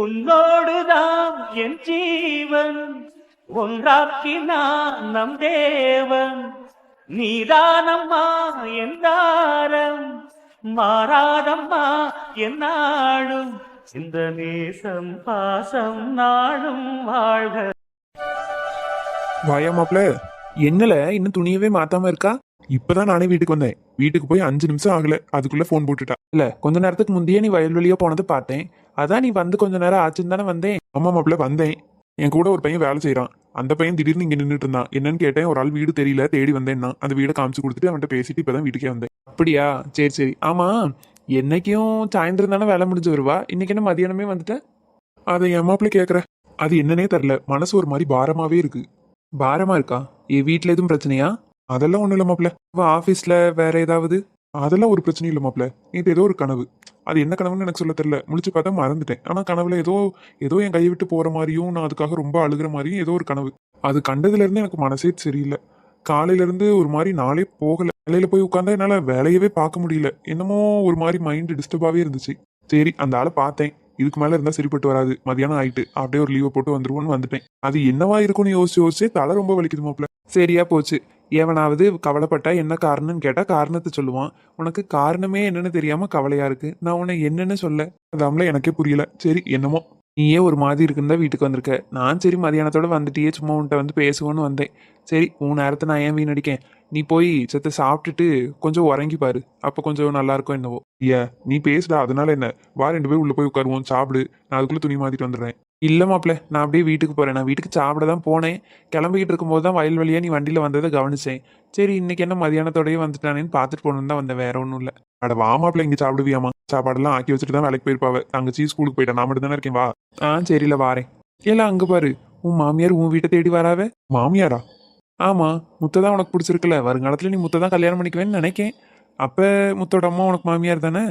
உன்னோடுதான் என் ஜீவன் ஒன்றாக்கினான் நம் தேவன். நீதானம்மா என் தாரம் மாறாதம்மா என் நாடும் இந்த நேசம் பாசம் நாடும் வாழ்க. வாயா மாப்ள, என்னல இன்னும் துணியவே மாத்தாம இருக்கா? இப்பதான் நானே வீட்டுக்கு வந்தேன். வீட்டுக்கு போய் 5 நிமிஷம் ஆகல, அதுக்குள்ள போன் போட்டுட்டா. இல்ல கொஞ்ச நேரத்துக்கு முந்தையே நீ வயல்வெளியா போனது பார்த்தேன். அதான் நீ வந்து கொஞ்ச நேரம் ஆச்சுன்னு தானே வந்தேன். ஆமா மாப்ள வந்தேன். என் கூட ஒரு பையன் வேலை செய்யறான். அந்த பையன் திடீர்னு இங்க நின்றுட்டு இருந்தான். என்னன்னு கேட்டேன். ஒரு ஆள் வீடு தெரியல தேடி வந்தேன்னா அந்த வீடை காமிச்சு கொடுத்துட்டு அவன்கிட்ட பேசிட்டு இப்பதான் வீட்டுக்கே வந்தேன். அப்படியா, சரி சரி. ஆமா, என்னைக்கும் சாயந்தரம் தானே வேலை முடிஞ்சு வருவா, இன்னைக்கு என்ன மதியானமே வந்துட்ட? அதை என் மாப்பிள்ள கேக்குற. அது என்னன்னே தெரியல, மனசு ஒரு மாதிரி பாரமாவே இருக்கு. பாரமா இருக்கா? வீட்டுல எதுவும் பிரச்சனையா? அதெல்லாம் ஒண்ணும் இல்ல மாப்ள. ஆபீஸ்ல வேற ஏதாவது? அதெல்லாம் ஒரு பிரச்சனையும் இல்ல மாப்ள. இது ஏதோ ஒரு கனவு. அது என்ன கனவுன்னு எனக்கு சொல்ல தெரியல. முழிச்சு பார்த்தா மறந்துட்டேன். ஆனா கனவுல ஏதோ ஏதோ என் கையை விட்டு போற மாதிரியும் நான் அதுக்காக ரொம்ப அழுகிற மாதிரியும் ஏதோ ஒரு கனவு. அது கண்டதுல இருந்து எனக்கு மனசே சரியில்லை. காலையில இருந்து ஒரு மாதிரி நாளே போகல. வேலையில போய் உட்காந்தா என்னால வேலையவே பார்க்க முடியல. என்னமோ ஒரு மாதிரி மைண்ட் டிஸ்டர்பாவே இருந்துச்சு. சரி அந்த ஆளை பார்த்தேன். இதுக்கு மேல இருந்தா சரிப்பட்டு வராது. மதியானம் ஆயிட்டு அப்படியே ஒரு லீவை போட்டு வந்துருவோன்னு வந்துட்டேன். அது என்னவா இருக்கும்னு யோசிச்சு தலை ரொம்ப வலிக்குது மாப்ள. சரியா போச்சு. எவனாவது கவலைப்பட்டா என்ன காரணம்னு கேட்டா காரணத்தை சொல்லுவான். உனக்கு காரணமே என்னன்னு தெரியாம கவலையா இருக்கு. நான் உன்னை என்னன்னு சொல்ல அதாமல எனக்கே புரியல. சரி என்னமோ. நீயே ஒரு மாதிரி இருக்குன்னு தான் வீட்டுக்கு வந்திருக்க. நான் சரி மதியானத்தோட வந்துட்டியே சும்மா உன்ட்ட வந்து பேசுவோன்னு வந்தேன். சரி உன் நேரத்தை நான் ஏன் வீணடிக்கேன். நீ போய் செத்த சாப்பிட்டுட்டு கொஞ்சம் உறங்கி பாரு. அப்ப கொஞ்சம் நல்லா இருக்கும் என்னவோ. நீ பேசுடா, அதனால என்ன? வா 2 பேரும் உள்ள போய் உட்காருவோம், சாப்பிடு. நான் அதுக்குள்ள துணி மாத்திட்டு வந்துடுறேன். இல்ல மாப்ள, நான் அப்படியே வீட்டுக்கு போறேன். நான் வீட்டுக்கு சாப்பிட தான் போனேன். கிளம்பிக்கிட்டு இருக்கும்போது தான் வயல் வழியா நீ வண்டியில வந்ததை கவனிச்சேன். சரி இன்னைக்கு என்ன மதியானத்தோடய வந்துட்டானேன்னு பார்த்துட்டு போகணுன்னு தான் வந்தேன், வேற ஒன்றும் இல்லை. அட வா மாப்ள, இங்க சாப்பிடுவியாமா? சாப்பாடெல்லாம் ஆக்கி வச்சுட்டு தான் வேலைக்கு போயிருப்பாவ. தங்கச்சி ஸ்கூலுக்கு போயிட்டா, நான் மட்டும் தானே இருக்கேன். வா. சரியில்ல வாரேன். ஏல அங்க பாரு, உன் மாமியார் உன் வீட்டை தேடி வராவ. மாமியாரா? ஆமா, முத்தை தான் உனக்கு பிடிச்சிருக்குல்ல. வருங்காலத்துல நீ முத்தை தான் கல்யாணம் பண்ணிக்குவேன்னு நினைக்கேன். அப்ப முத்தோட அம்மா உனக்கு மாமியார் தானே?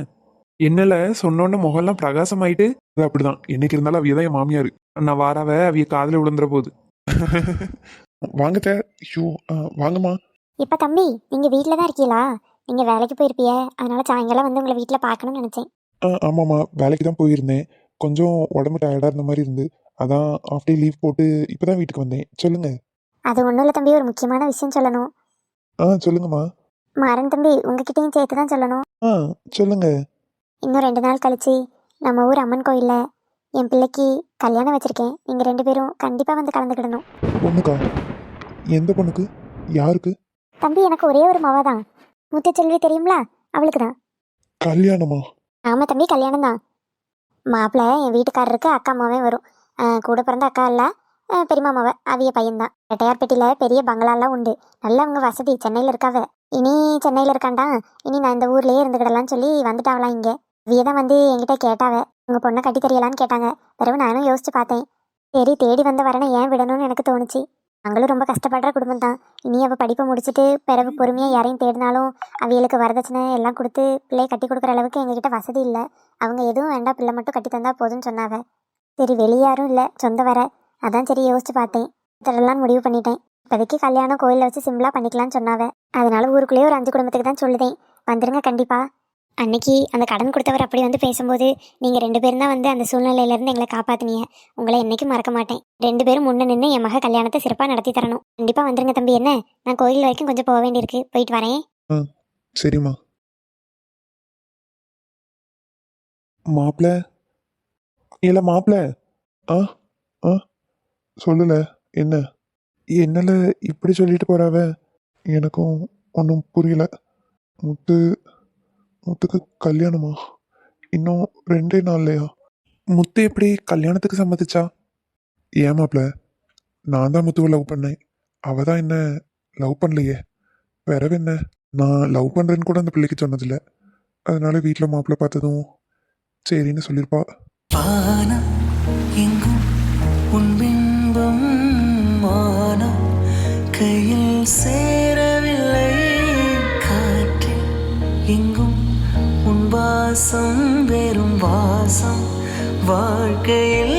என்னல சொன்னோன்னு முகம்லாம் பிரகாசம் ஆயிட்டு. அது அப்படிதான், என்னைக்கு இருந்தாலும் அவியதான் என் மாமியாரு. நான் வாராவ அவிய காதுல விழுந்துற போகுது. வாங்கத்த. ஐயோ வாங்கம்மா. இப்ப தம்பி நீங்க வீட்டில தான் இருக்கீங்களா? நீங்க வேலைக்கு போயிருப்பிய, அதனால சாயங்காலம் வந்து உங்களை வீட்டில் பார்க்கணும்னு நினைச்சேன். ஆமாம்மா, வேலைக்கு தான் போயிருந்தேன். கொஞ்சம் உடம்பு டயர்டா இருந்த மாதிரி இருந்து அதான் ஆஃப் டே லீவ் போட்டு இப்பதான் வீட்டுக்கு வந்தேன். சொல்லுங்க. அது ஒன்றும் இல்லை தம்பி, ஒரு முக்கியமான விஷயம் சொல்லணும். சொல்லுங்கம்மா. மாறன் தம்பி, உங்ககிட்டயும் சேர்த்து தான் சொல்லணும். சொல்லுங்க. இன்னும் 2 நாள் கழிச்சு நம்ம ஊர் அம்மன் கோயில்ல என் பிள்ளைக்கு கல்யாணம் வச்சிருக்கேன். நீங்க 2 பேரும் கண்டிப்பா வந்து கலந்துக்கிடணும். பொண்ணுக்கா? எந்த பொண்ணுக்கு? யாருக்கு? தம்பி எனக்கு ஒரே ஒரு மவ தான், முத்துச்செல்வி தெரியுங்களா? அவளுக்கு தான் கல்யாணமா? ஆமா தம்பி, கல்யாணம் தான். மாப்பிள்ளை என் வீட்டுக்காரருக்கு அக்கா அம்மாவே வரும். கூட பிறந்த அக்கா இல்ல, பெரியம்மா மாவ அவிய பையன்தான். ரெட்டையார்பேட்டையில பெரிய பங்களாலாம் உண்டு. நல்ல அவங்க வசதி. சென்னையில இருக்காவ. இனி சென்னையில இருக்காண்டா. இனி நான் இந்த ஊர்லயே இருந்துக்கிடலான்னு சொல்லி வந்துட்டாவலாம் இங்க. அவிய தான் வந்து என்கிட்ட கேட்டாவ, உங்க பொண்ணை கட்டி தெரியலான்னு கேட்டாங்க. பிறகு நானும் யோசிச்சு பார்த்தேன். சரி தேடி வந்த வரனை ஏன் விடணும்னு எனக்கு தோணுச்சு. நாங்களும் ரொம்ப கஷ்டப்படுற குடும்பம் தான். இனி அவள் படிப்பை முடிச்சுட்டு பிறகு பொறுமையாக யாரையும் தேடினாலும் அவியலுக்கு வரதட்சணை எல்லாம் கொடுத்து பிள்ளையை கட்டி கொடுக்குற அளவுக்கு எங்ககிட்ட வசதி இல்லை. அவங்க எதுவும் வேண்டாம், பிள்ளை மட்டும் கட்டி தந்தா போதும்னு சொன்னாவ. சரி வெளியாரும் இல்லை, சொந்த வர. அதான் சரி யோசிச்சு பார்த்தேன். இதெல்லாம் முடிவு பண்ணிட்டேன். இப்போதைக்கு கல்யாணம் கோயிலில் வச்சு சிம்பிளாக பண்ணிக்கலான்னு சொன்னாவ. அதனால ஊருக்குள்ளேயே ஒரு 5 குடும்பத்துக்கு தான் சொல்லுதேன். வந்துருங்க கண்டிப்பா. அன்னைக்கு அந்த கடன் கொடுத்தவர் அப்படி வந்து பேசும்போது நீங்கள் 2 பேரும் தான் வந்து அந்த சூழ்நிலையிலேருந்து எங்களை காப்பாற்றினீங்க. உங்களை என்றைக்கும் மறக்க மாட்டேன். 2 பேரும் முன்ன நின்று என் மக கல்யாணத்தை சிறப்பாக நடத்தி தரணும். கண்டிப்பாக வந்துருங்க தம்பி. என்ன, நான் கோயில் வரைக்கும் கொஞ்சம் போக வேண்டியிருக்கு, போயிட்டு வரேன். சரிம்மா. மாப்பிள்ள? இல்ல மாப்பிள்ள. ஆ ஆ சொல்லல. என்ன என்னல இப்படி சொல்லிட்டு போறாவ? எனக்கும் ஒன்றும் புரியல. முத்துக்கு கல்யாணமா? இன்னும் 2 நாள்லையா? முத்து எப்படி கல்யாணத்துக்கு சம்மதிச்சா? ஏன் மாப்பிள்ள, நான் தான் முத்துவை லவ் பண்ணேன். அவ தான் என்ன லவ் பண்ணலையே. பிறகு என்ன, நான் லவ் பண்றேன்னு கூட அந்த பிள்ளைக்கு சொன்னதில்லை. அதனால வீட்டில் மாப்பிள்ளை பார்த்ததும் சரின்னு சொல்லியிருப்பா. கையில் சேரவில்லை காற்றில் எங்கும் உன் வாசம் வெறும் வாசம் வாழ்க்கையில்.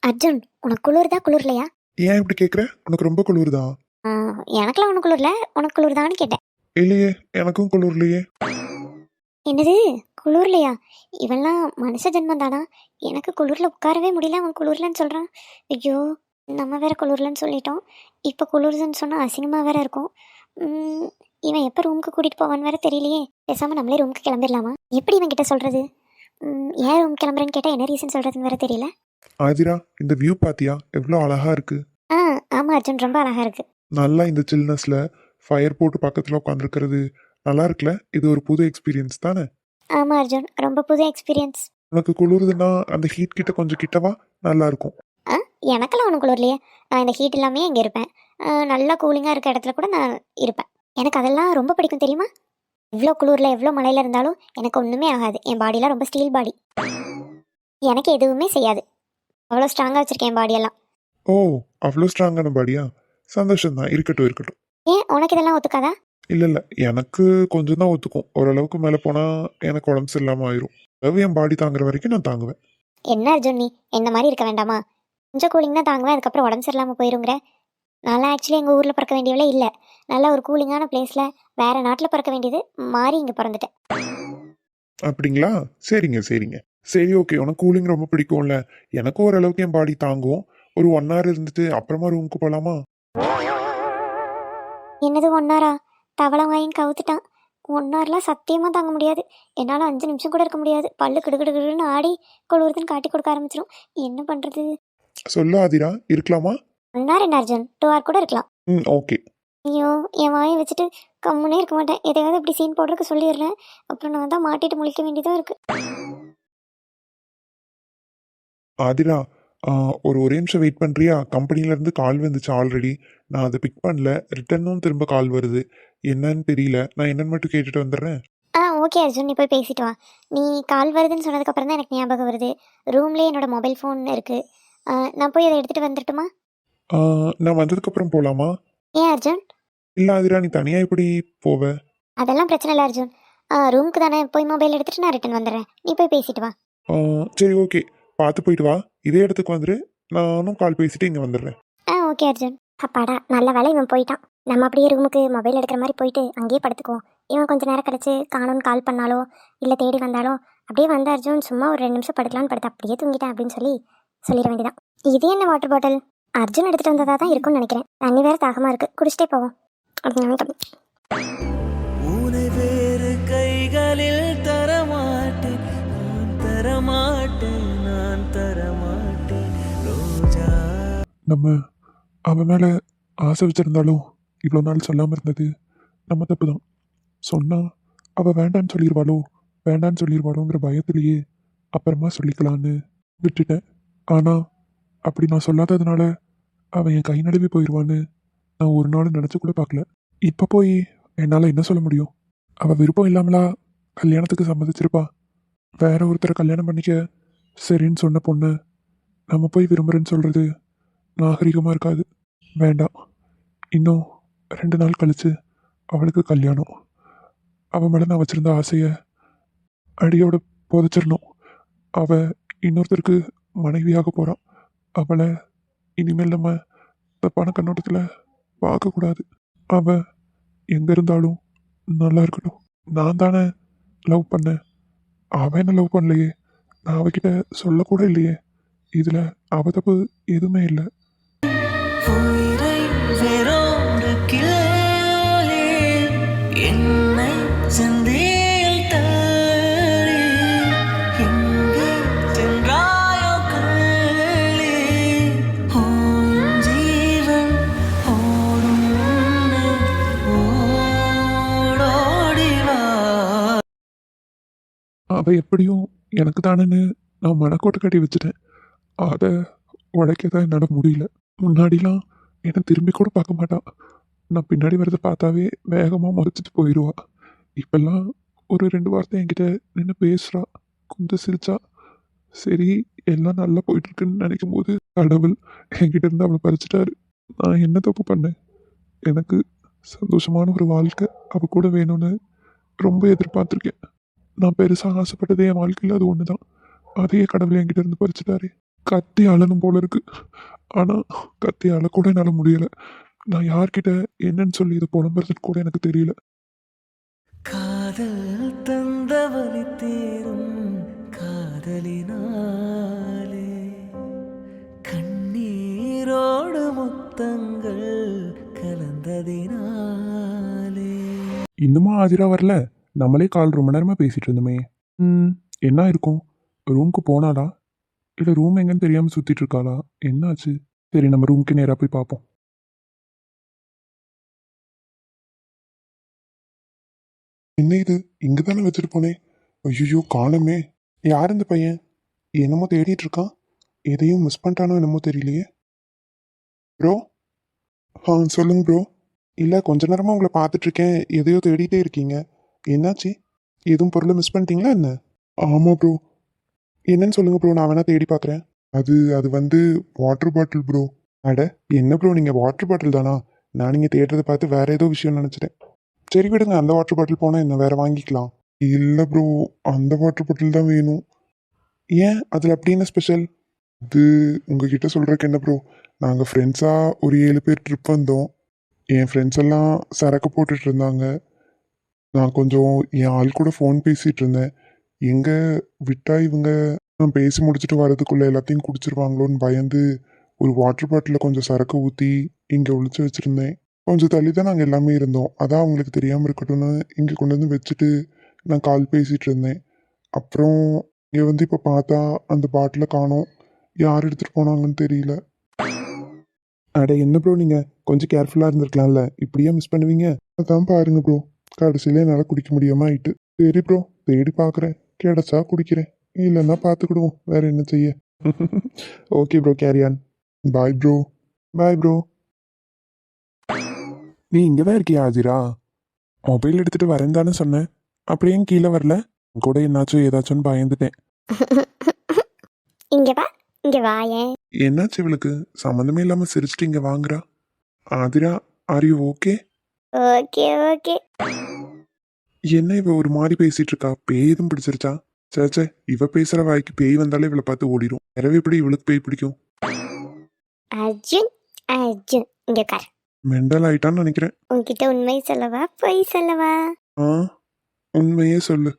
அர்ஜுன், உனக்கு குளிர்தா குளிர்லையா? ஏன் இப்படி கேட்குற? உனக்கு ரொம்ப குளிர்தா? எனக்கெல்லாம் ஒன்றும் குளிர்ல, உனக்கு குளிர்தான்னு கேட்டேன். இல்லையே, எனக்கும் குளிர்லையே. என்னது குளிர்லையா? இவன்லாம் மனுஷ ஜென்மம் தானா? எனக்கு குளிரில் உட்காரவே முடியல, அவன் குளிர்லன்னு சொல்கிறான். ஐயோ, நம்ம வேற குளிர்லன்னு சொல்லிட்டோம். இப்போ குளிர்துன்னு சொன்னால் அசிங்கமாக வேற இருக்கும். இவன் எப்போ ரூமுக்கு கூட்டிகிட்டு போவான்னு வேற தெரியலையே. பேசாமல் நம்மளே ரூமுக்கு கிளம்பிடலாமா? எப்படி இவன் கிட்ட சொல்கிறது? ஏன் ரூம் கிளம்புறேன்னு கேட்டால் என்ன ரீசன் சொல்கிறதுன்னு வேற தெரியல. ஆதிரா, இந்த வியூ பாத்தியா எவ்வளோ அழகா இருக்கு. ஆ ஆமாம் அர்ஜுன், ரொம்ப அழகாக இருக்குது. நல்லா இந்த சில்னஸ்ல ஃபயர் போட்டு பக்கத்துல உட்காந்துருக்கிறது நல்லா இருக்குல்ல. இது ஒரு புது எக்ஸ்பீரியன்ஸ் தானே. ஆமாம் அர்ஜுன், ரொம்ப புது எக்ஸ்பீரியன்ஸ். உனக்கு குளிருதுன்னா அந்த ஹீட் கிட்ட கொஞ்சம் கிட்டவா, நல்லா இருக்கும். ஆ எனக்கெல்லாம் ஒன்றும் குளிர்லையே. நான் இந்த ஹீட் இல்லாமே இங்கே இருப்பேன். நல்லா கூலிங்காக இருக்க இடத்துல கூட நான் இருப்பேன். எனக்கு அதெல்லாம் ரொம்ப பிடிக்கும் தெரியுமா. எவ்வளோ குளிரில் எவ்வளோ மழையில் இருந்தாலும் எனக்கு ஒன்றுமே ஆகாது. என் பாடியெலாம் ரொம்ப ஸ்டீல் பாடி. எனக்கு எதுவுமே செய்யாது. அவ்வளோ ஸ்ட்ராங்காக வச்சுருக்கேன் என் பாடியெல்லாம். ஓ, அவ்வளோ ஸ்ட்ராங்கான பாடியா? சந்தோஷம் தான், இருக்கட்டும் இருக்கட்டும். ஏன் உனக்கு இதெல்லாம் ஒத்துக்காதா? இல்லை இல்லை, எனக்கு கொஞ்சம் தான் ஒத்துக்கும். ஓரளவுக்கு மேலே போனால் எனக்கு உடம்பு சரியில்லாமல் ஆயிரும். அதாவது என் பாடி தாங்குற வரைக்கும் நான் தாங்குவேன். என்ன அர்ஜுன், நீ என்ன மாதிரி இருக்க வேண்டாமா? கொஞ்சம் கூலிங் தான் தாங்குவேன், அதுக்கப்புறம் உடம்பு சரியில்லாமல் போயிருங்கிற. நான்லாம் ஆக்சுவலி எங்கள் ஊரில் பிறக்க வேண்டியவளே இல்லை. நல்ல ஒரு கூலிங்கான பிளேஸில் வேறு நாட்டில் பிறக்க வேண்டியது மாறி இங்கே பிறந்துட்டேன். அப்படிங்களா? சரிங்க சரிங்க. சரி ஓகே, உனக்கு கூலிங் ரொம்ப பிடிக்கும்ல. எனக்கும் ஓரளவுக்கு என் பாடி தாங்கும். ஒரு 1 hour இருந்துட்டு அப்புறமா ரூமுக்கு போகலாமா? என்னது 1 hour? தவளை வாயும் கவுத்துட்டான். 1 hourலாம் சத்தியமாக தாங்க முடியாது. என்னால் 5 நிமிஷம் கூட இருக்க முடியாது. பல்லு கிடுகிடுன்னு ஆடி குளிர்துன்னு காட்டி கொடுக்க ஆரம்பிச்சிடும். என்ன பண்ணுறது? சொல்லு ஆதிரா, இருக்கலாமா? 1 hour என்ன அர்ஜுன், 2 hour கூட இருக்கலாம். ஓகே. ஐயோ, என் வாயை வச்சுட்டு கம்முனே இருக்க மாட்டேன். எதையாவது இப்படி சீன் போடுறதுக்கு சொல்லிடுறேன். அப்புறம் நான் தான் மாட்டிட்டு முழிக்க வேண்டியதாக இருக்குது. ஆதிரா, ஒரே நிமிஷம் வெயிட் பண்ணுறியா? கம்பெனிலேருந்து கால் வந்துச்சு ஆல்ரெடி. நான் அதை பிக் பண்ணல. ரிட்டர்னும் திரும்ப கால் வருது. என்னன்னு தெரியல. நான் என்னன்னு மட்டும் கேட்டுட்டு வந்துடுறேன். ஓகே அர்ஜுன், நீ போய் பேசிட்டு வா. நீ கால் வருதுன்னு சொன்னதுக்கப்புறம் தான் எனக்கு ஞாபகம் வருது. ரூம்லேயே என்னோட மொபைல் ஃபோன் இருக்குது. நான் போய் அதை எடுத்துகிட்டு வந்துட்டுமா? நான் வந்ததுக்கப்புறம் போகலாமா? ஏன் அர்ஜுன்? இல்லை ஆதிரா, நீ தனியாக எப்படி போவ? அதெல்லாம் பிரச்சனை இல்லை அர்ஜுன். ரூமுக்கு தானே, போய் மொபைல் எடுத்துகிட்டு நான் ரிட்டன் வந்துடுறேன். நீ போய் பேசிட்டு வா. சரி ஓகே, பார்த்து போயிட்டு வா. இதே இடத்துக்கு வந்துரு. நானும் கால் பேசிட்டு இங்கே வந்துடுறேன். ஓகே அர்ஜுன். அப்பாடா, நல்ல வேலை இவன் போயிட்டான். நம்ம அப்படியே ரூமுக்கு மொபைல் எடுக்கிற மாதிரி போயிட்டு அங்கேயே படுத்துக்குவோம். இவன் கொஞ்சம் நேரம் கழிச்சு காணும்னு கால் பண்ணாலோ இல்லை தேடி வந்தாலோ அப்படியே வந்த அர்ஜுன் சும்மா ஒரு 2 நிமிஷம் படுக்கலான்னு படுத்து அப்படியே தூங்கிட்டேன் அப்படின்னு சொல்லிட வேண்டியதான். இது என்ன வாட்டர் பாட்டில்? அர்ஜுன் எடுத்துகிட்டு வந்ததாக தான் இருக்கும்னு நினைக்கிறேன். தண்ணி வேறு தாகமாக இருக்குது, குடிச்சிட்டே போவோம். உனை வேறு கைகளில் தரமாட்டேன், நான் தரமாட்டேன், நான் தரமாட்டேன் ரோஜா. நம்ம அவன் மேலே ஆசை வச்சிருந்தாலும் இவ்வளோ நாள் சொல்லாமல் இருந்தது நம்ம தப்பு தான். சொன்னால் அவள் வேண்டான்னு சொல்லிடுவாளோங்கிற பயத்திலேயே அப்புறமா சொல்லிக்கலான்னு விட்டுட்டேன். ஆனால் அப்படி நான் சொல்லாததுனால அவன் என் கை நழுவி போயிடுவான்னு நான் ஒரு நாள் நினச்சி கூட பார்க்கல. இப்போ போய் என்னால் என்ன சொல்ல முடியும்? அவள் விருப்பம் இல்லாமலா கல்யாணத்துக்கு சம்மதிச்சிருப்பா? வேற ஒருத்தரை கல்யாணம் பண்ணிக்க சரின்னு சொன்ன பொண்ணு நம்ம போய் விரும்புகிறேன்னு சொல்கிறது நாகரிகமாக இருக்காது. வேண்டாம். இன்னும் 2 நாள் கழிச்சு அவளுக்கு கல்யாணம். அவன் மேலே நான் வச்சுருந்த ஆசையை அடியோட புதைச்சிடணும். அவள் இன்னொருத்தருக்கு மனைவியாக போகிறான். அவளை இனிமேல் நம்ம தப்பான கண்ணோட்டத்தில் பார்க்கக்கூடாது. அவள் எங்கே இருந்தாலும் நல்லா இருக்கட்டும். நான் தானே லவ் பண்ணேன், அவன் என்ன லவ் பண்ணலையே. நான் அவகிட்ட சொல்லக்கூட இல்லையே. இதில் அவ தப்பு எதுவுமே இல்லை. உயிரை வேறொரு கிளே, என்னை செந்தில் தள்ளி, எங்கே சென்றாயோ கள்ளி, உன் ஜீவன் ஓடும் முன்னே ஓடோடி வா. அவள் எப்படியும் எனக்கு தானேன்னு நான் மனக்கோட்டை கட்டி வச்சுட்டேன். அதை உடைக்க தான் என்னால் முடியல. முன்னாடிலாம் என்னை திரும்பி கூட பார்க்க மாட்டான். நான் பின்னாடி வரதை பார்த்தாவே வேகமாக முறைச்சிட்டு போயிடுவா. இப்பெல்லாம் ஒரு 2 வார்த்தை என்கிட்ட நின்று பேசுகிறா, கொஞ்சம் சிரிச்சா. சரி, எல்லாம் நல்லா போயிட்டுருக்குன்னு நினைக்கும் போது கடவுள் என்கிட்ட இருந்து அவளை பறிச்சிட்டாரு. நான் என்ன தப்பு பண்ணேன்? எனக்கு சந்தோஷமான ஒரு வாழ்க்கை அவள் கூட வேணும்னு ரொம்ப எதிர்பார்த்துருக்கேன். நான் பெருசாக ஆசைப்பட்டதே என் வாழ்க்கையில் அது ஒன்று தான். அதையே கடவுள் என்கிட்ட இருந்து பறிச்சிட்டாரு. கத்தி அழணும் போல இருக்கு. ஆனால் கத்தி அழக்கூட என்னால் முடியலை. நான் யார்கிட்ட என்னன்னு சொல்லி இதை புலம்புறதுன்னு கூட எனக்கு தெரியல. காதல் தந்தவ கண்ணீரோடு முத்தங்கள் கலந்ததினாலே. இன்னுமா ஆதிரா வரல? நம்மளே கால் ரொம்ப நேரமா பேசிட்டு இருந்தோமே. என்ன இருக்கும்? ரூமுக்கு போனாளா? இல்லை ரூம் எங்கன்னு தெரியாம சுத்திட்டு இருக்காளா? என்னாச்சு? சரி, நம்ம ரூமுக்கு நேரா போய் பார்ப்போம். என்ன இது? இங்க தானே வச்சுட்டு போனேன். ஐயோ, காணுமே. யார் இந்த பையன்? என்னமோ தேடிட்டு இருக்கான். எதையும் மிஸ் பண்ணிட்டானோ என்னமோ தெரியலையே. ப்ரோ, சொல்லுங்க ப்ரோ. இல்லை, கொஞ்ச நேரமா உங்களை பார்த்துட்டு இருக்கேன். எதையோ தேடிட்டே இருக்கீங்க. என்னாச்சு? எதுவும் பொருளை மிஸ் பண்ணிட்டீங்களா என்ன? ஆமாம் ப்ரோ. என்னன்னு சொல்லுங்க ப்ரோ, நான் வேணா தேடி பார்க்குறேன். அது வந்து வாட்டர் பாட்டில் ப்ரோ. அட, என்ன ப்ரோ நீங்கள் வாட்டர் பாட்டில் தானா? நான் நீங்கள் தேடுறதை பார்த்து வேற ஏதோ விஷயம் நினச்சிட்டேன். சரி விடுங்க, அந்த வாட்டர் பாட்டில் போனால் என்ன வேற வாங்கிக்கலாம். இல்லை ப்ரோ, அந்த வாட்டர் பாட்டில் தான் வேணும். ஏன், அதில் அப்படி என்ன ஸ்பெஷல்? இது உங்ககிட்ட சொல்கிறக்கு என்ன ப்ரோ, நாங்கள் ஃப்ரெண்ட்ஸாக ஒரு 7 பேர் ட்ரிப் வந்தோம். என் ஃப்ரெண்ட்ஸ் எல்லாம் சரக்கு போட்டுட்டு இருந்தாங்க. நான் கொஞ்சம் என் ஆள் கூட ஃபோன் பேசிகிட்டு இருந்தேன். எங்கே விட்டா இவங்க நான் பேசி முடிச்சுட்டு வரதுக்குள்ளே எல்லாத்தையும் குடிச்சிருவாங்களோன்னு பயந்து ஒரு வாட்டர் பாட்டிலில் கொஞ்சம் சரக்கு ஊற்றி இங்கே ஒளிச்சு வச்சுருந்தேன். கொஞ்சம் தள்ளி தான் நாங்கள் எல்லாமே இருந்தோம். அதான் அவங்களுக்கு தெரியாமல் இருக்கட்டும்னு இங்கே கொண்டு வந்து வச்சுட்டு நான் கால் பேசிகிட்டு இருந்தேன். அப்புறம் இங்கே வந்து இப்போ பார்த்தா அந்த பாட்டிலை காணோம். யார் எடுத்துகிட்டு போனாங்கன்னு தெரியல. அட என்ன ப்ரோ, நீங்கள் கொஞ்சம் கேர்ஃபுல்லாக இருந்திருக்கலாம்ல. இப்படியே மிஸ் பண்ணுவீங்க? அதான் பாருங்க ப்ரோ, கடைசியில் என்னால் குடிக்க முடியாமல் ஆயிட்டு. சரி ப்ரோ, தேடி பார்க்குறேன். கிடைச்சா குடிக்கிறேன், இல்லைன்னா பார்த்துக்கிடுவோம். வேற என்ன செய்ய. Okay bro, carry on. Bye bro. Bye bro. நீ இங்கே தான் இருக்கியா ஆதிரா? மொபைல் எடுத்துகிட்டு வரேன் தானே சொன்னேன். அப்படியே கீழே வரல? கூட என்னாச்சும் ஏதாச்சும்னு பயந்துட்டேன். இங்க வா, இங்க வாயேன். என்னாச்சு இவளுக்கு? சம்மந்தமே இல்லாமல் சிரிச்சுட்டு இங்கே வாங்குறா. Athira, are you okay? Okay okay. என்ன இவ ஒரு மாதிரி பேசிட்டு இருக்கா? பேய் எதுவும் பிடிச்சிருச்சா? சேச்சே, இவ பேசுற வாய்க்கு பேய் வந்தாலே இவளை பார்த்து ஓடிடும். எனவே எப்படி இவளுக்கு பேய் பிடிக்கும்? அர்ஜுன், அர்ஜுன், இங்க உட்கார். மெண்டல் ஆயிட்டான்னு நினைக்கிறேன். உன்கிட்ட உண்மை சொல்லவா பொய் சொல்லவா? ஆ, உண்மையே சொல்லு.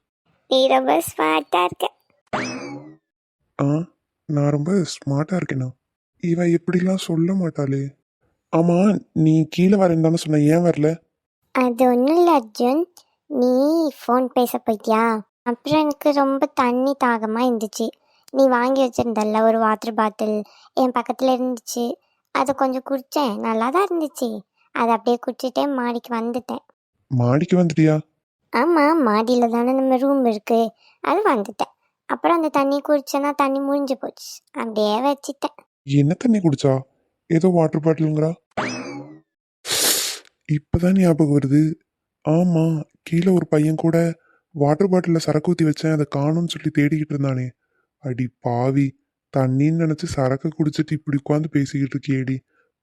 நீ ரொம்ப ஸ்மார்ட்டா இருக்க. ஆ, நான் ரொம்ப ஸ்மார்ட்டா இருக்கேனா? இவ எப்படிலாம் சொல்ல மாட்டாளே. ஆமா, நீ கீழே வரேன்னு தானே சொன்ன, ஏன் வரல? அது ஒன்றும் இல்லை அர்ஜுன், நீ ஃபோன் பேச போயிட்டியா? அப்புறம் எனக்கு ரொம்ப தண்ணி தாகமாக இருந்துச்சு. நீ வாங்கி வச்சிருந்தல்ல ஒரு வாட்டர் பாட்டில், என் பக்கத்தில் இருந்துச்சு. அதை கொஞ்சம் குடித்தேன், நல்லா தான் இருந்துச்சு. அதை அப்படியே குடிச்சிட்டே மாடிக்கு வந்துட்டேன். மாடிக்கு வந்துட்டியா? ஆமாம், மாடியில் தானே நம்ம ரூம் இருக்கு, அது வந்துட்டேன். அப்புறம் அந்த தண்ணி குடிச்சேன்னா தண்ணி முடிஞ்சு போச்சு, அப்படியே வச்சிட்டேன். என்ன தண்ணி குடிச்சா? ஏதோ வாட்டர் பாட்டிலுங்கிறா. இப்பதான் ஞாபகம் வருது. ஆமா, கீழே ஒரு பையன் கூட வாட்டர் பாட்டிலில் சரக்கு ஊற்றி வச்சேன், அதை காணும்னு சொல்லி தேடிக்கிட்டு இருந்தானே. அடி பாவி, தண்ணின்னு நினச்சி சரக்கு குடிச்சிட்டு இப்படி உட்காந்து பேசிக்கிட்டு இருக்கேடி.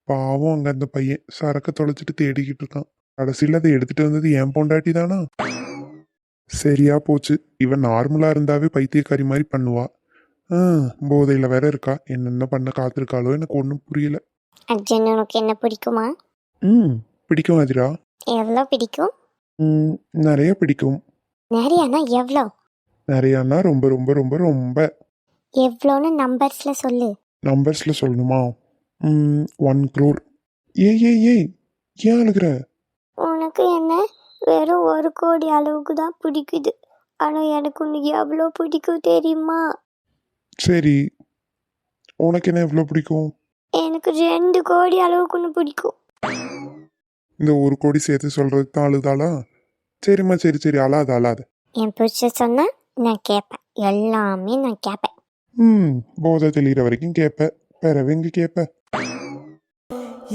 பாவம், அங்கே அந்த பையன் சரக்கை தொலைச்சிட்டு தேடிக்கிட்டு இருக்கான். கடைசியில் அதை எடுத்துட்டு வந்தது என் பொண்டாட்டி தானா? சரியா போச்சு. இவன் நார்மலாக இருந்தாவே பைத்தியக்காரி மாதிரி பண்ணுவா. போதையில் வேற இருக்கா. என்னென்ன பண்ண காத்திருக்காளோ எனக்கு ஒன்றும் புரியல. அர்ஜுன், உனக்கு என்ன பிடிக்குமா? பிடிக்கும் ஆதிரா. எவ்வளோ பிடிக்கும்? நிறைய பிடிக்கும். நிறையானா எவ்வளோ? நிறையானா ரொம்ப ரொம்ப ரொம்ப ரொம்ப. எவ்வளோன்னு நம்பர்ஸில் சொல்லு. நம்பர்ஸில் சொல்லணுமா? 1 crore. ஏய் ஏய் ஏய், ஏன் அழுகிற? உனக்கு என்ன வெறும் 1 கோடி அளவுக்கு தான் பிடிக்குது. ஆனால் எனக்கு உனக்கு எவ்வளோ பிடிக்கும் தெரியுமா? சரி, உனக்கு என்ன எவ்வளோ பிடிக்கும்? எனக்கு 2 கோடி அளவுக்கு ஒன்று பிடிக்கும். இந்த 1 கோடி சேர்த்து சொல்றதுக்கு தான் அழுதாளா? சரிம்மா, சரி சரி, அழாத அழாத. என் பிடிச்ச சொன்னா நான் கேட்பேன், எல்லாமே நான் கேட்பேன். போதை தெளிகிற வரைக்கும் கேட்ப, பிறகு எங்க கேட்ப?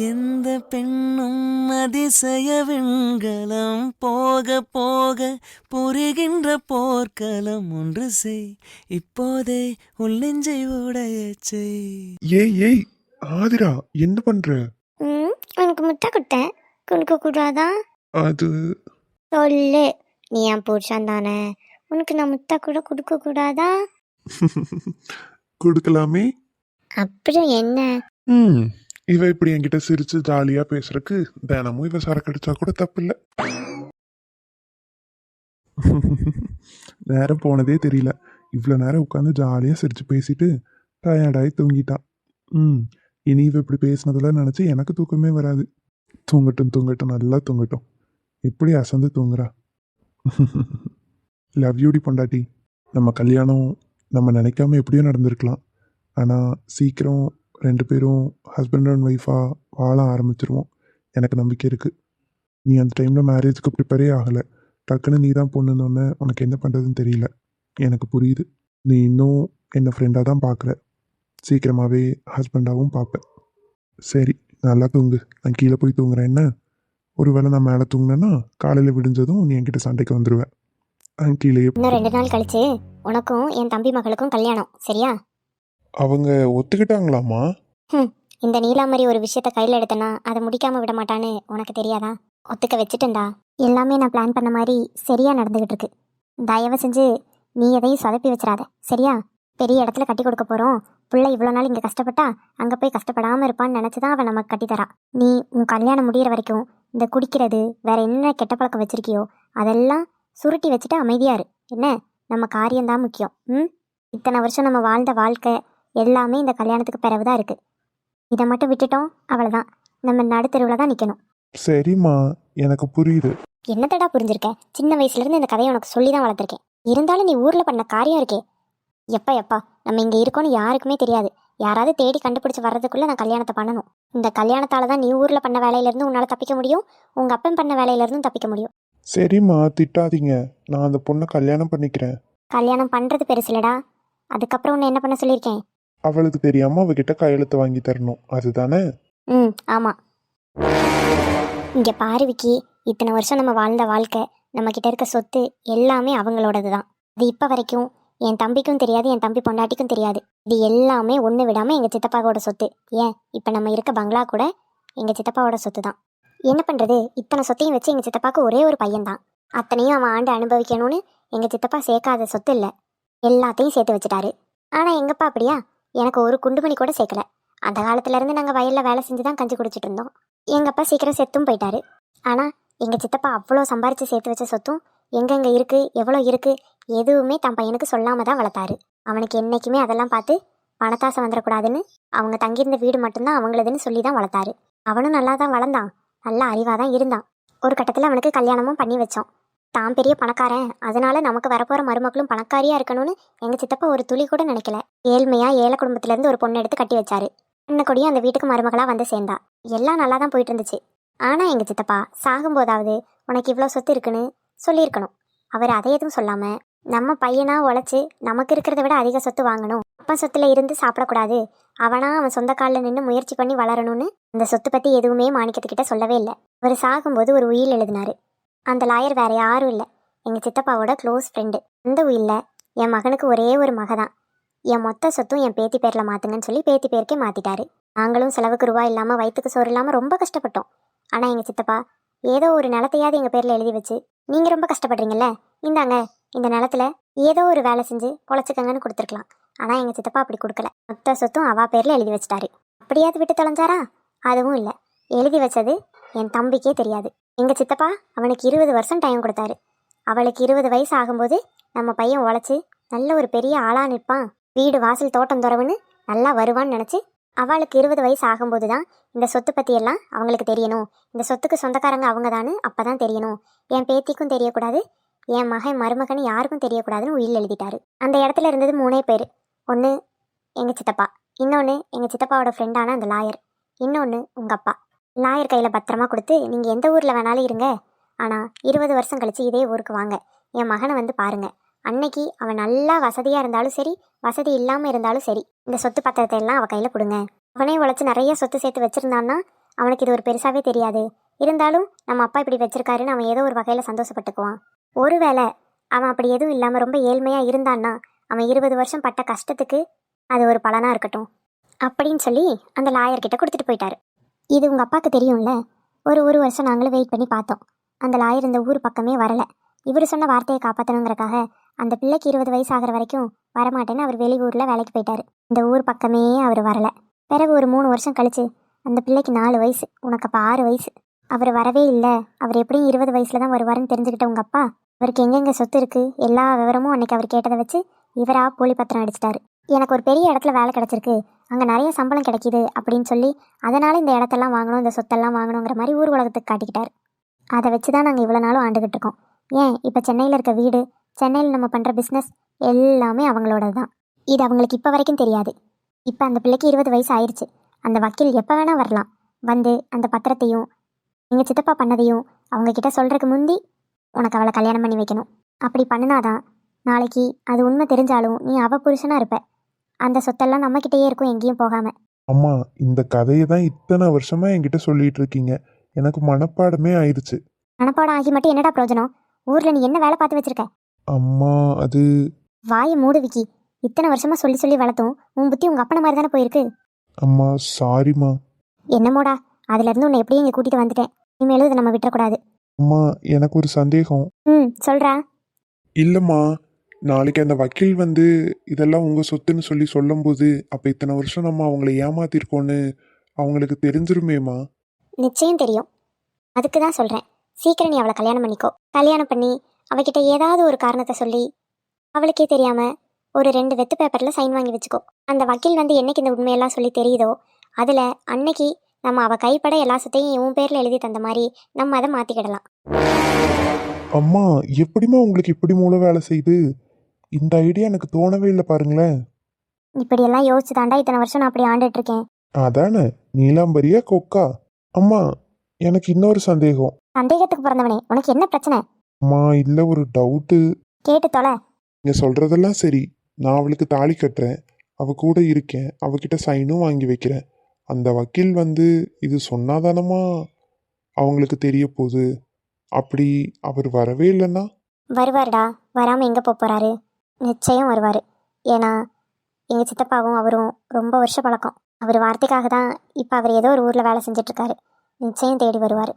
எந்த பெண்ணும் அதிசய விண்கலம், போக போக புரிகின்ற போர்க்களம். ஒன்று செய், இப்போதே உள்ளெஞ்சை உடைய செய். ஏய் ஏய் ஆதிரா, என்ன பண்ற? உனக்கு முட்டை கொடுத்தேன், கொடுக்க கூடாதா? அது சொல்லு, நீ என் புருஷன் தானே, உனக்கு நான் முட்டை கூட கொடுக்க கூடாதா? கொடுக்கலாமே. அப்புறம் என்ன? இவ இப்படி என்கிட்ட சிரிச்சு ஜாலியா பேசுறக்கு தினமும் இவ சரக்கு அடிச்சா கூட தப்பு இல்லை. நேரம் போனதே தெரியல. இவ்வளோ நேரம் உட்காந்து ஜாலியாக சிரித்து பேசிட்டு டயர்டாகி தூங்கிட்டான். இனி இவ இப்படி பேசினதெல்லாம் நினச்சி எனக்கு தூக்கமே வராது. தூங்கட்டும் தூங்கட்டும், நல்லா தூங்கட்டும். இப்படி அசந்து தூங்குறா. லவ் யூடி பொண்டாட்டி. நம்ம கல்யாணம் நம்ம நினைக்காம எப்படியோ நடந்திருக்கலாம். ஆனால் சீக்கிரம் 2 பேரும் ஹஸ்பண்ட் அண்ட் ஒய்ஃபாக வாழ ஆரம்பிச்சிருவோம். எனக்கு நம்பிக்கை இருக்குது. நீ அந்த டைமில் மேரேஜுக்கு ப்ரிப்பேரே ஆகலை. டக்குன்னு நீ தான் பொண்ணுன்னொன்னே உனக்கு என்ன பண்ணுறதுன்னு தெரியல. எனக்கு புரியுது. நீ இன்னும் என்னை ஃப்ரெண்டாக தான் பார்க்குற. சீக்கிரமாகவே ஹஸ்பண்டாகவும் பார்ப்பேன். சரி, நல்லா தூங்கு. நான் கீழே போய் தூங்குறேன். என்ன, ஒருவேளை நான் மேலே தூங்கினேன்னா காலையில் விடிஞ்சதும் நீ என்கிட்ட சண்டைக்கு வந்துடுவேன். நான் கீழேயே. இன்னும் 2 நாள் கழிச்சு உனக்கும் என் தம்பி மகளுக்கும் கல்யாணம், சரியா? அவங்க ஒத்துக்கிட்டாங்களாம்மா? இந்த நீலாமரி ஒரு விஷயத்த கையில் எடுத்தனா அதை முடிக்காம விட மாட்டான்னு உனக்கு தெரியாதா? ஒத்துக்க வச்சுட்டேன்டா. எல்லாமே நான் பிளான் பண்ண மாதிரி சரியா நடந்துகிட்டு இருக்கு. தயவு செஞ்சு நீ எதையும் சொதப்பி வச்சிடாத, சரியா? பெரிய இடத்துல கட்டி கொடுக்க போறோம். பிள்ளை இவ்வளோ நாள் இங்கே கஷ்டப்பட்டா அங்கே போய் கஷ்டப்படாமல் இருப்பான்னு நினச்சி தான் அவன் நமக்கு கட்டித்தரா. நீ உன் கல்யாணம் முடிகிற வரைக்கும் இந்த குடிக்கிறது வேற என்ன கெட்ட பழக்கம் வச்சிருக்கியோ அதெல்லாம் சுருட்டி வச்சுட்டு அமைதியா இரு. என்ன, நம்ம காரியம்தான் முக்கியம். இத்தனை வருஷம் நம்ம வாழ்ந்த வாழ்க்கை எல்லாமே இந்த கல்யாணத்துக்கு பிறகுதான் இருக்கு. இதை மட்டும் விட்டுட்டோம், அவ்வளோதான். நம்ம நடுத்தெருவில் தான் நிற்கணும். சரிம்மா, எனக்கு புரியுது. என்னத்தடா புரிஞ்சிருக்க? சின்ன வயசுலேருந்து இந்த கதையை உனக்கு சொல்லி தான் வளர்த்துருக்கேன். இருந்தாலும் நீ ஊரில் பண்ண காரியம் இருக்கே, எப்பா நம்ம இங்கே இருக்கோன்னு யாருக்குமே தெரியாது. யாராவது தேடி கண்டுபிடிச்சி வர்றதுக்குள்ளே நான் கல்யாணத்தை பண்ணணும். இந்த கல்யாணத்தால் தான் நீ ஊரில் பண்ண வேலையிலேருந்து உன்னால் தப்பிக்க முடியும், உங்கள் அப்பன் பண்ண வேலையிலேருந்தும் தப்பிக்க முடியும். சரிம்மா, திட்டாதீங்க. நான் அந்த பொண்ணை கல்யாணம் பண்ணிக்கிறேன். கல்யாணம் பண்ணுறது பெருசுலடா. அதுக்கப்புறம் உன்னை என்ன பண்ண சொல்லியிருக்கேன்? அவளுக்கு தெரியாமல் அவகிட்ட கையெழுத்து வாங்கி தரணும், அதுதானே? ஆமாம். இங்கே பாரு விக்கி, இத்தனை வருஷம் நம்ம வாழ்ந்த வாழ்க்கை, நம்மக்கிட்ட இருக்க சொத்து எல்லாமே அவங்களோடது தான். இது இப்போ வரைக்கும் என் தம்பிக்கும் தெரியாது, என் தம்பி பொண்டாட்டிக்கும் தெரியாது. இது எல்லாமே ஒன்று விடாமல் எங்கள் சித்தப்பாவோட சொத்து. ஏன், இப்போ நம்ம இருக்க பங்களா கூட எங்கள் சித்தப்பாவோட சொத்து தான். என்ன பண்ணுறது, இத்தனை சொத்தையும் வச்சு எங்கள் சித்தப்பாவுக்கு ஒரே ஒரு பையன்தான். அத்தனையும் அவன் ஆண்டு அனுபவிக்கணும்னு எங்கள் சித்தப்பா சேர்க்காத சொத்து இல்லை, எல்லாத்தையும் சேர்த்து வச்சுட்டாரு. ஆனால் எங்கப்பா அப்படியா, எனக்கு ஒரு குண்டுமணி கூட சேர்க்கல. அந்த காலத்துலேருந்து நாங்கள் வயலில் வேலை செஞ்சு தான் கஞ்சி குடிச்சிட்டு இருந்தோம். எங்கள் அப்பா சீக்கிரம் செத்தும் போயிட்டாரு. ஆனால் எங்கள் சித்தப்பா அவ்வளோ சம்பாரித்து சேர்த்து வச்ச சொத்தும் எங்கெங்கே இருக்குது, எவ்வளோ இருக்குது, எதுவுமே தன் பையனுக்கு சொல்லாமல் தான் வளர்த்தாரு. அவனுக்கு என்றைக்குமே அதெல்லாம் பார்த்து பணத்தாசை வந்துடக்கூடாதுன்னு அவங்க தங்கியிருந்த வீடு மட்டும்தான் அவங்களதுன்னு சொல்லி தான் வளர்த்தாரு. அவனும் நல்லா தான் வளர்ந்தான், நல்ல அறிவாக தான் இருந்தான். ஒரு கட்டத்தில் அவனுக்கு கல்யாணமும் பண்ணி வச்சோம். தான் பெரிய பணக்காரன், அதனால நமக்கு வரப்போகிற மருமகளும் பணக்காரியாக இருக்கணும்னு எங்கள் சித்தப்பா ஒரு துளி கூட நினைக்கல. ஏழ்மையாக ஏழை குடும்பத்துலேருந்து ஒரு பொண்ணு எடுத்து கட்டி வச்சாரு. அண்ணக்கூடியும் அந்த வீட்டுக்கு மருமகளாக வந்து சேர்ந்தா. எல்லாம் நல்லா தான் போயிட்டு இருந்துச்சு. ஆனால் எங்கள் சித்தப்பா சாகும்போதாவது உனக்கு இவ்வளோ சொத்து இருக்குன்னு சொல்லியிருக்கணும். அவர் அதை எதுவும் சொல்லாமல் நம்ம பையனா உழைச்சி நமக்கு இருக்கிறத விட அதிக சொத்து வாங்கணும், அப்பா சொத்துல இருந்து சாப்பிடக்கூடாது, அவன் சொந்த காலில் நின்று முயற்சி பண்ணி வளரணும்னு அந்த சொத்து பற்றி எதுவுமே மாணிக்கத்துக்கிட்ட சொல்லவே இல்லை. அவர் சாகும்போது ஒரு உயில் எழுதினாரு. அந்த லாயர் வேற யாரும் இல்லை, எங்கள் சித்தப்பாவோட க்ளோஸ் ஃப்ரெண்டு. அந்த உயிலில் என் மகனுக்கு ஒரே ஒரு மக தான். என் மொத்த சொத்தும் என் பேத்தி பேரில் மாற்றுங்கன்னு சொல்லி பேத்தி பேருக்கே மாற்றிட்டாரு. நாங்களும் செலவுக்கு ரூபா இல்லாமல் வயிற்றுக்கு சோறு இல்லாமல் ரொம்ப கஷ்டப்பட்டோம். ஆனால் எங்கள் சித்தப்பா ஏதோ ஒரு நிலத்தையாவது எங்கள் பேரில் எழுதி வச்சு, நீங்கள் ரொம்ப கஷ்டப்படுறீங்கல்ல, இந்தாங்க இந்த நிலத்துல ஏதோ ஒரு வேலை செஞ்சு பொழைச்சிக்கங்கன்னு கொடுத்துருக்கலாம். ஆனால் எங்கள் சித்தப்பா அப்படி கொடுக்கல. மொத்த சொத்தும் அவா பேரில் எழுதி வச்சிட்டாரு. அப்படியாவது விட்டு தொலைஞ்சாரா? அதுவும் இல்லை. எழுதி வச்சது என் தம்பிக்கே தெரியாது. எங்கள் சித்தப்பா அவனுக்கு 20 வருஷம் டைம் கொடுத்தாரு. அவளுக்கு 20 வயசு ஆகும்போது நம்ம பையன் உழைச்சி நல்ல ஒரு பெரிய ஆளாக நிற்பான், வீடு வாசல் தோட்டம் துறவுன்னு நல்லா வருவான்னு நினச்சி அவளுக்கு 20 வயசு ஆகும்போது தான் இந்த சொத்து பற்றியெல்லாம் அவங்களுக்கு தெரியணும், இந்த சொத்துக்கு சொந்தக்காரங்க அவங்க தானு அப்போ தான் தெரியணும், என் பேத்திக்கும் தெரியக்கூடாது, என் மகன் மருமகன் யாருக்கும் தெரியக்கூடாதுன்னு உயில் எழுதிட்டாரு. அந்த இடத்துல இருந்தது 3 பேர். ஒன்று எங்கள் சித்தப்பா, இன்னொன்று எங்கள் சித்தப்பாவோட ஃப்ரெண்டான அந்த லாயர், இன்னொன்று உங்கள் அப்பா. லாயர் கையில் பத்திரமா கொடுத்து நீங்கள் எந்த ஊரில் வேணாலும் இருங்க, ஆனால் 20 வருஷம் கழித்து இதே ஊருக்கு வாங்க, என் மகனை வந்து பாருங்கள், அன்னைக்கு அவன் நல்லா வசதியாக இருந்தாலும் சரி வசதி இல்லாமல் இருந்தாலும் சரி இந்த சொத்து பத்திரத்தை எல்லாம் அவள் கையில் கொடுங்க. அவனே உழைச்சி நிறைய சொத்து சேர்த்து வச்சுருந்தான்னா அவனுக்கு இது ஒரு பெருசாகவே தெரியாது. இருந்தாலும் நம்ம அப்பா இப்படி வச்சிருக்காருன்னு அவன் ஏதோ ஒரு வகையில் சந்தோஷப்பட்டுக்குவான். ஒருவேளை அவன் அப்படி எதுவும் இல்லாமல் ரொம்ப ஏழ்மையாக இருந்தான்னா அவன் 20 வருஷம் பட்ட கஷ்டத்துக்கு அது ஒரு பலனாக இருக்கட்டும் அப்படின்னு சொல்லி அந்த லாயர்கிட்ட கொடுத்துட்டு போயிட்டாரு. இது உங்கள் அப்பாவுக்கு தெரியும்ல. ஒரு வருஷம் நாங்களும் வெயிட் பண்ணி பார்த்தோம். அந்த லாயர் இந்த ஊர் பக்கமே வரலை. இவர் சொன்ன வார்த்தையை காப்பாற்றணுங்கிறக்காக அந்த பிள்ளைக்கு 20 வயசு ஆகிற வரைக்கும் வரமாட்டேன்னு அவர் வெளியூரில் வேலைக்கு போயிட்டாரு. இந்த ஊர் பக்கமே அவர் வரலை. பிறகு ஒரு 3 வருஷம் கழிச்சு அந்த பிள்ளைக்கு 4 வயசு, உனக்கு அப்போ 6 வயசு. அவர் வரவே இல்லை. அவர் எப்படியும் 20 வயசில் தான் வருவாருன்னு தெரிஞ்சுக்கிட்ட உங்கள் அப்பா அவருக்கு எங்கெங்கே சொத்து இருக்குது எல்லா விவரமும் அன்றைக்கி அவர் கேட்டதை வச்சு இவரா போலி பத்திரம் அடிச்சிட்டாரு. எனக்கு ஒரு பெரிய இடத்துல வேலை கிடைச்சிருக்கு, அங்கே நிறைய சம்பளம் கிடைக்கிது அப்படின்னு சொல்லி அதனால இந்த இடத்தெல்லாம் வாங்கணும், இந்த சொத்தெல்லாம் வாங்கணுங்கிற மாதிரி ஊர் உலகத்துக்கு காட்டிக்கிட்டாரு. அதை வச்சு தான் நாங்கள் இவ்வளோ நாளும் ஆண்டுகிட்டு இருக்கோம். ஏன் இப்போ சென்னையில் இருக்க வீடு, சென்னையில் நம்ம பண்ணுற பிஸ்னஸ் எல்லாமே அவங்களோட தான். இது அவங்களுக்கு இப்போ வரைக்கும் தெரியாது. இப்போ அந்த பிள்ளைக்கு 20 வயசு ஆயிடுச்சு. அந்த வக்கீல் எப்போ வேணால் வரலாம், வந்து அந்த பத்திரத்தையும் எங்கள் சித்தப்பா பண்ணதையும் அவங்கக்கிட்ட சொல்கிறதுக்கு முந்தி உனக்கு அவளை கல்யாணம் பண்ணி வைக்கணும். அப்படி பண்ணினாதான் நாளைக்கு அது உண்மை தெரிஞ்சாலும் நீ அவ புருஷனாக இருப்ப. அந்த சொத்தெல்லாம் நம்மக்கிட்டேயே இருக்கும், எங்கேயும் போகாமல். அம்மா, இந்த கதையை தான் இத்தனை வருஷமா என்கிட்ட சொல்லிட்டு இருக்கீங்க. எனக்கு மனப்பாடமே ஆயிடுச்சு. மனப்பாடம் ஆகி மட்டும் என்னடா பிரயோஜனம்? ஊரில் நீ என்ன வேலை பார்த்து வச்சிருக்க? அம்மா, அது வாயை மூடு விக்கி. இத்தனை வருஷமா சொல்லி சொல்லி வளர்த்தும் உன் புத்தி உங்கள் அப்பனை மாதிரி தானே போயிருக்கு. அம்மா சாரிம்மா. என்னமோடா, அதுலேருந்து உன்னை எப்படியும் இங்கே கூட்டிகிட்டு வந்துட்டேன். இனிமேலும் இதை நம்ம விட்டுறக்கூடாது. அம்மா, எனக்கு ஒரு சந்தேகம். சொல்கிறா. இல்லைம்மா, நாளைக்கு அந்த வக்கீல் வந்து இதெல்லாம் உங்கள் சொத்துன்னு சொல்லி சொல்லும்போது அப்போ இத்தனை வருஷம் நம்ம அவங்கள ஏமாத்திருக்கோன்னு அவங்களுக்கு தெரிஞ்சிருமேம்மா? நிச்சயம் தெரியும். அதுக்கு தான் சொல்கிறேன், சீக்கிரம் நீ அவளை கல்யாணம் பண்ணிக்கோ. கல்யாணம் பண்ணி அவகிட்ட ஏதாவது ஒரு காரணத்தை சொல்லி அவளுக்கே தெரியாமல் ஒரு 2 வெத்து பேப்பரில் சைன் வாங்கி வச்சுக்கோ. அந்த வக்கீல் வந்து என்னைக்கு இந்த உண்மையெல்லாம் சொல்லி தெரியுதோ அதில் அன்னைக்கு நம்ம அவள் கைப்பட எல்லா சொத்தையும் உன் பேரில் எழுதி தந்த மாதிரி நம்ம அதை மாற்றிக்கிடலாம். அம்மா, எப்படிம்மா உங்களுக்கு இப்படி மூளை வேலை செய்யுது? இந்த ஐடியா எனக்கு தோணவே இல்லை பாருங்களேன். இப்படியெல்லாம் யோசிச்சு தாண்டா இத்தனை வருஷம் நான் அப்படி ஆண்டுட்டு இருக்கேன். அதானே, நீலாம்பரியா கொக்கா? அம்மா, எனக்கு இன்னொரு சந்தேகம். சந்தேகத்துக்கு பிறந்தவனே, உனக்கு என்ன பிரச்சனை? அம்மா, இல்லை, ஒரு டவுட்டு. கேட்டு தொலை. நீங்கள் சொல்கிறதெல்லாம் சரி. நான் அவளுக்கு தாலி கட்டுறேன், அவ கூட இருக்கேன், அவகிட்ட சைனும் வாங்கி வைக்கிறேன். அந்த வக்கீல் வந்து இது சொன்னாதானமா அவங்களுக்கு தெரிய போகுது. அப்படி அவர் வரவே இல்லைன்னா? வருவாருடா, வராமல் எங்கே போகிறாரு? நிச்சயம் வருவார். ஏன்னா எங்கள் சித்தப்பாவும் அவரும் ரொம்ப வருஷ பழக்கம். அவர் வார்த்தைக்காக தான் இப்போ அவர் ஏதோ ஒரு ஊரில் வேலை செஞ்சிட்ருக்காரு. நிச்சயம் தேடி வருவார்.